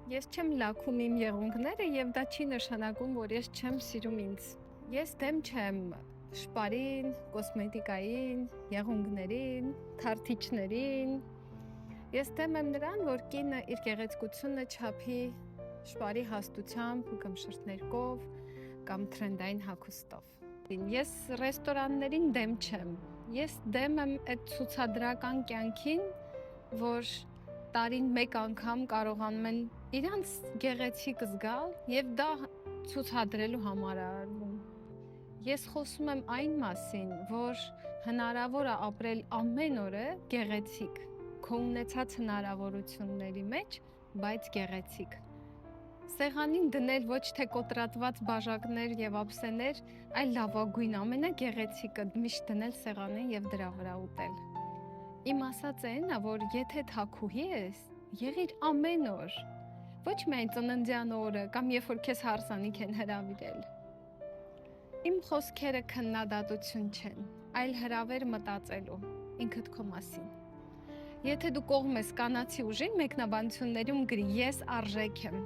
Ես չեմ լաքում իմ եղունգները եւ դա չի նշանակում, որ ես չեմ սիրում ինձ։ Ես դեմ չեմ շպարին, կոսմետիկային, եղունգներին, թարթիչներին։ Ես դեմ եմ նրան, որ կինը իր գեղեցկությունը չափի շպարի հաստությամբ կամ շրթներկով կամ թրենդային հագուստով։ Ես ռեստորաններին դեմ չեմ։ Ես դեմ եմ այդ ցուցադրական կյանքին, որ տարին մեկ անգամ կարողանում են իրանց գեղեցիկ զգալ եւ դա ցուցադրելու համար է արվում։ Ես խոսում եմ այն մասին, որ հնարավոր է ապրել ամեն օրը գեղեցիկ, քո ունեցած հնարավորությունների մեջ, բայց գեղեցիկ։ Սեղանին դնել ոչ թե կոտրատված բաժակներ եւ ափսեներ, այլ լավագույն ամենագեղեցիկը միշտ դնել սեղանին եւ դրա վրա ուտել։ Իմ ասածը այն է, որ եթե թաքուհի ես, եղիր ամեն օր, ոչ միայն ծննդյան օրը կամ երբ որ քեզ հարսանիք են հրավիրել։ Իմ խոսքերը քննադատություն չեն, այլ հրավեր մտածելու ինքդ քո մասին։ Եթե դու կողմ ես կանացի ուժին, մեկնաբանություններում գրի ես արժեք եմ,